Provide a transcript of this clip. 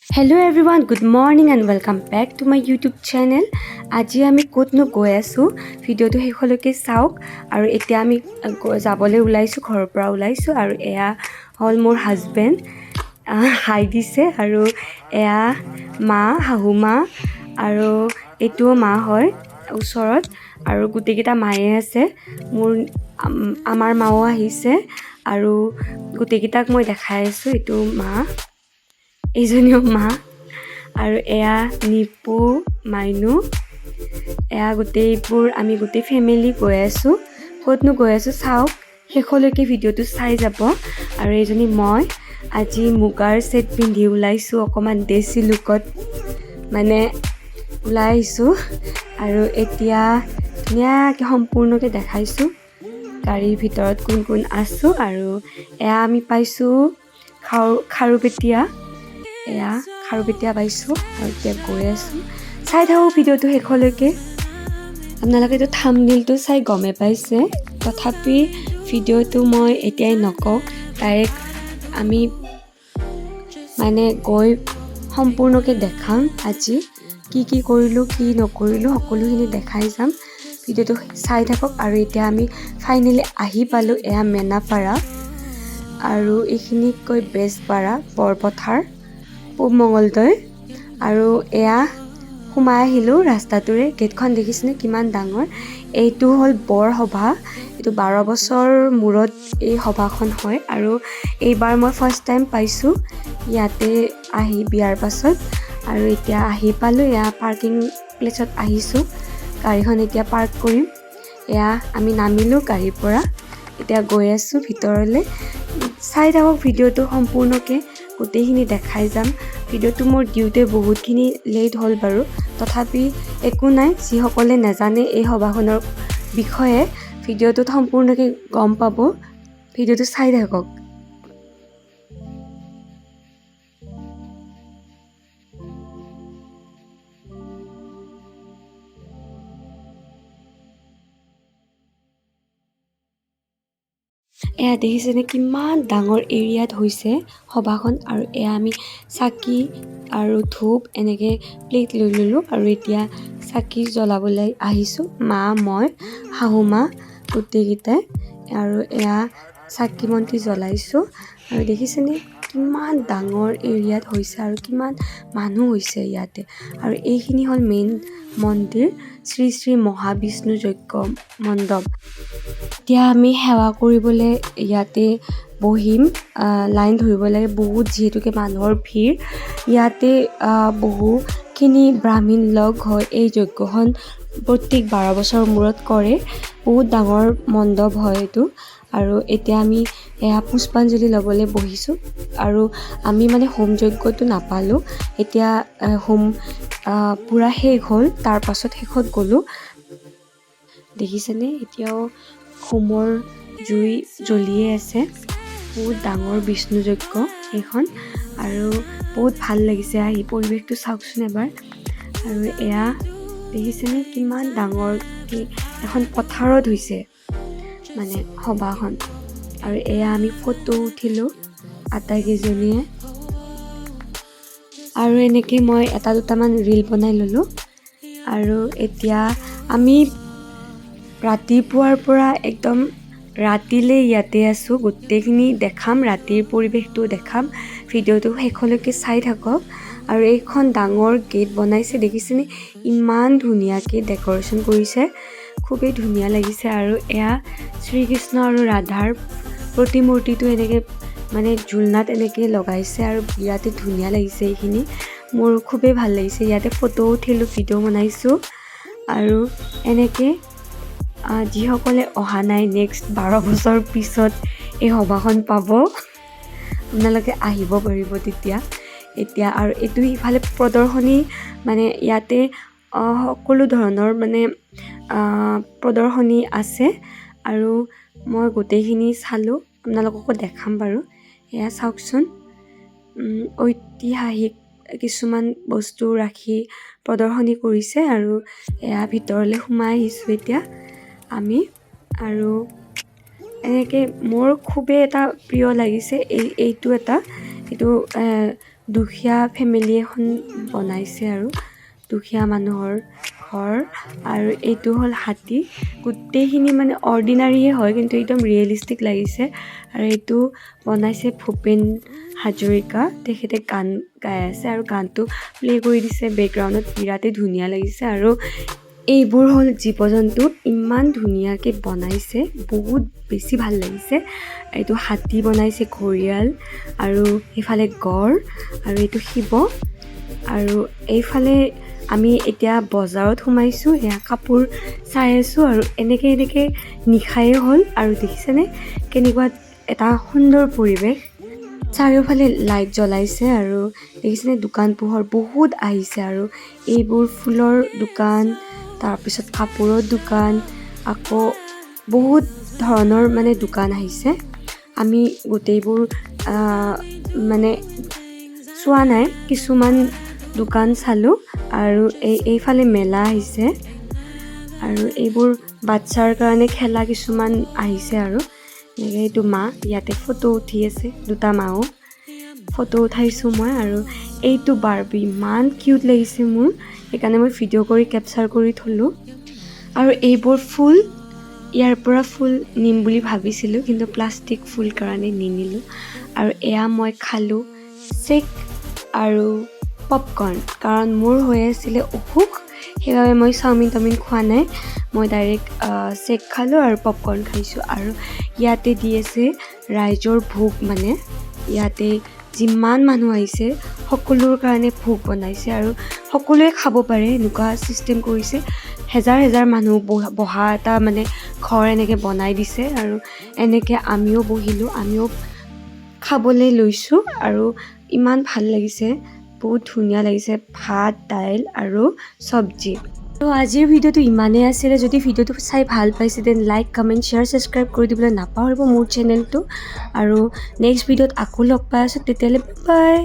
Hello everyone, good morning and welcome back to my YouTube channel. আজি আমি ক'তনো গৈ আছো ভিডিঅ'টো শেষলৈকে চাওক আৰু এতিয়া আমি যাবলৈ ওলাইছো ঘৰৰ পৰা ওলাইছো আৰু এয়া হ'ল মোৰ হাজবেণ্ড হাই দিছে আৰু এয়া মা শাহু মা আৰু এইটোও মা হয় ওচৰত আৰু গোটেইকেইটা মায়ে আছে মোৰ আমাৰ মাও আহিছে আৰু গোটেইকেইটাক মই দেখাই আছো এইটো মা এইজনীও মা আৰু এয়া নিপু মাইনু এয়া গোটেইবোৰ আমি গোটেই ফেমিলি গৈ আছো ক'তনো গৈ আছো চাওক শেষলৈকে ভিডিঅ'টো চাই যাব আৰু এইজনী মই আজি মুগাৰ সেট পিন্ধি ওলাইছো অকমান দেশী লুকত মানে ওলাই আহিছো আৰু এতিয়া ধুনীয়াকৈ সম্পূৰ্ণকৈ দেখাইছো গাড়ীৰ ভিতৰত কোন কোন আছো আৰু এয়া আমি পাইছো খাৰুপেটীয়া এয়া খাৰুপেটীয়া পাইছোঁ আৰু এতিয়া গৈ আছোঁ চাই থাকোঁ ভিডিঅ'টো শেষলৈকে আপোনালোকে এইটো থাম্বনেইলটো চাই গমে পাইছে তথাপি ভিডিঅ'টো মই এতিয়াই নকওঁ ডাইৰেক্ট আমি মানে গৈ সম্পূৰ্ণকৈ দেখাম আজি কি কৰিলোঁ কি নকৰিলোঁ সকলোখিনি দেখাই যাম ভিডিঅ'টো চাই থাকক আৰু এতিয়া আমি ফাইনেলি আহি পালোঁ এয়া মেনাপাৰা আৰু এইখিনিতকৈ বেজপাৰা বৰপথাৰ পূব মঙলদৈ আৰু এয়া সোমাই আহিলোঁ ৰাস্তাটোৰে গেটখন দেখিছেনে কিমান ডাঙৰ এইটো হ'ল বৰসভা এইটো 12 বছৰ মূৰত এই সভাখন হয় আৰু এইবাৰ মই ফাৰ্ষ্ট টাইম পাইছোঁ ইয়াতে আহি বিয়াৰ পাছত আৰু এতিয়া আহি পালোঁ এয়া পাৰ্কিং প্লেচত আহিছোঁ গাড়ীখন এতিয়া পাৰ্ক কৰিম এয়া আমি নামিলোঁ গাড়ীৰ পৰা এতিয়া গৈ আছোঁ ভিতৰলৈ চাই থাকক ভিডিঅ'টো সম্পূৰ্ণকৈ গোটেইখিনি দেখাই যাম ভিডিঅ'টো মোৰ দিওঁতে বহুতখিনি লেট হ'ল বাৰু তথাপি একো নাই যিসকলে নাজানে এই সভাখনৰ বিষয়ে ভিডিঅ'টোত সম্পূৰ্ণকৈ গম পাব ভিডিঅ'টো চাই থাকক এয়া দেখিছেনে কিমান ডাঙৰ এৰিয়াত হৈছে সভাখন আৰু এয়া আমি চাকি আৰু ধূপ এনেকৈ প্লেট লৈ ল'লোঁ আৰু এতিয়া চাকি জ্বলাবলৈ আহিছোঁ মা মই শাহু মা গোটেইকেইটাই আৰু এয়া চাকি বন্তি জ্বলাইছোঁ আৰু দেখিছেনে কিমান ডাঙৰ এৰিয়াত হৈছে আৰু কিমান মানুহ হৈছে ইয়াতে আৰু এইখিনি হ'ল মেইন মন্দিৰ শ্ৰী শ্ৰী মহাবিষ্ণু যজ্ঞ মণ্ডপ এতিয়া আমি সেৱা কৰিবলৈ ইয়াতে বহিম লাইন ধৰিব লাগে বহুত যিহেতুকে মানুহৰ ভিৰ ইয়াতে বহুখিনি ব্ৰাহ্মণ লগ হয় এই যজ্ঞখন প্ৰত্যেক 12 বছৰ মূৰত কৰে বহুত ডাঙৰ মণ্ডপ হয় এইটো আৰু এতিয়া আমি এয়া পুষ্পাঞ্জলি ল'বলৈ বহিছোঁ আৰু আমি মানে হোম যজ্ঞটো নাপালোঁ এতিয়া হোম পূৰা শেষ হ'ল তাৰ পাছত শেষত গ'লোঁ দেখিছেনে এতিয়াও হোমৰ জুই জ্বলিয়ে আছে বহুত ডাঙৰ বিষ্ণু যজ্ঞ এইখন আৰু বহুত ভাল লাগিছে আহি পৰিৱেশটো চাওকচোন এবাৰ আৰু এয়া দেখিছেনে কিমান ডাঙৰকৈ এখন পথাৰত হৈছে মানে সভাখন আৰু এয়া আমি ফটো উঠিলোঁ আটাইকেইজনীয়ে আৰু এনেকৈ মই এটা দুটামান ৰীল বনাই ল'লোঁ আৰু এতিয়া আমি ৰাতিপুৱাৰ পৰা একদম ৰাতিলৈ ইয়াতে আছোঁ গোটেইখিনি দেখাম ৰাতিৰ পৰিৱেশটো দেখাম ভিডিঅ'টো শেষলৈকে চাই থাকক আৰু এইখন ডাঙৰ গেট বনাইছে দেখিছেনে ইমান ধুনীয়াকৈ ডেক'ৰেশ্যন কৰিছে খুবেই ধুনীয়া লাগিছে আৰু এয়া শ্ৰীকৃষ্ণ আৰু ৰাধাৰ প্ৰতিমূৰ্তিটো এনেকৈ মানে ঝুলনাত এনেকৈ লগাইছে আৰু বিৰাটেই ধুনীয়া লাগিছে এইখিনি মোৰ খুবেই ভাল লাগিছে ইয়াতে ফটো উঠিলোঁ ভিডিঅ' বনাইছোঁ আৰু এনেকৈ যিসকলে অহা নাই নেক্সট 12 বছৰ পিছত এই সভাখন পাব আপোনালোকে আহিব পাৰিব তেতিয়া এতিয়া আৰু এইটো ইফালে প্ৰদৰ্শনী মানে ইয়াতে সকলো ধৰণৰ মানে প্ৰদৰ্শনী আছে আৰু মই গোটেইখিনি চালোঁ আপোনালোককো দেখাম বাৰু এয়া চাওকচোন ঐতিহাসিক কিছুমান বস্তু ৰাখি প্ৰদৰ্শনী কৰিছে আৰু এয়া ভিতৰলৈ সোমাই আহিছোঁ এতিয়া আমি আৰু এনেকৈ মোৰ খুবেই এটা প্ৰিয় লাগিছে এইটো দুখীয়া ফেমিলি এখন বনাইছে আৰু দুখীয়া মানুহৰ ঘৰ আৰু এইটো হ'ল হাতী গোটেইখিনি মানে অৰ্ডিনাৰীয়ে হয় কিন্তু একদম ৰিয়েলিষ্টিক লাগিছে আৰু এইটো বনাইছে ভূপেন হাজৰিকা তেখেতে গান গাই আছে আৰু গানটো প্লে কৰি দিছে বেকগ্ৰাউণ্ডত বিৰাটেই ধুনীয়া লাগিছে আৰু এইবোৰ হ'ল জীৱ জন্তু ইমান ধুনীয়াকৈ বনাইছে বহুত বেছি ভাল লাগিছে এইটো হাতী বনাইছে ঘৰিয়াল আৰু এইফালে গড় আৰু এইটো শিৱ আৰু এইফালে আমি এতিয়া বজাৰত সোমাইছোঁ সেয়া কাপোৰ চাই আছোঁ আৰু এনেকৈ নিশায়ে হ'ল আৰু দেখিছেনে কেনেকুৱা এটা সুন্দৰ পৰিৱেশ চাৰিওফালে লাইট জ্বলাইছে আৰু দেখিছেনে দোকান পোহৰ বহুত আহিছে আৰু এইবোৰ ফুলৰ দোকান তাৰপিছত কাপোৰৰ দোকান আকৌ বহুত ধৰণৰ মানে দোকান আহিছে আমি গোটেইবোৰ মানে চোৱা নাই কিছুমান দোকান চালোঁ আৰু এইফালে মেলা আহিছে আৰু এইবোৰ বাচ্ছাৰ কাৰণে খেলা কিছুমান আহিছে আৰু এনেকৈ এইটো মা ইয়াতে ফটো উঠি আছে দুটা মাও ফটো উঠাইছোঁ মই আৰু এইটো বাৰ্বি ইমান কিউট লাগিছে মোৰ সেইকাৰণে মই ভিডিঅ' কৰি কেপচাৰ কৰি থলোঁ আৰু এইবোৰ ফুল ইয়াৰ পৰা ফুল নিম বুলি ভাবিছিলোঁ কিন্তু প্লাষ্টিক ফুল কাৰণে নিনিলোঁ আৰু এয়া মই খালোঁ চেক আৰু পপকৰ্ণ কাৰণ মোৰ হৈ আছিলে অসুখ সেইবাবে মই চাওমিন খোৱা নাই মই ডাইৰেক্ট চেক খালোঁ আৰু পপকৰ্ণ খাইছোঁ আৰু ইয়াতে দি আছে ৰাইজৰ ভোগ মানে ইয়াতে যিমান মানুহ আহিছে সকলোৰ কাৰণে ভোগ বনাইছে আৰু সকলোৱে খাব পাৰে এনেকুৱা চিষ্টেম কৰিছে হেজাৰ মানুহ বহা এটা মানে ঘৰ এনেকৈ বনাই দিছে আৰু এনেকৈ আমিও বহিলোঁ আমিও খাবলৈ লৈছোঁ আৰু ইমান ভাল লাগিছে বহুত ধুনীয়া লাগিছে ভাত দাইল আৰু চব্জি তো আজিৰ ভিডিঅ'টো ইমানেই আছিলে যদি ভিডিঅ'টো চাই ভাল পাইছে দেন লাইক কমেণ্ট শ্বেয়াৰ ছাবস্ক্ৰাইব কৰি দিবলৈ নাপাহৰিব মোৰ চেনেলটো আৰু নেক্সট ভিডিঅ'ত আকৌ লগ পাই আছোঁ তেতিয়ালৈ বাই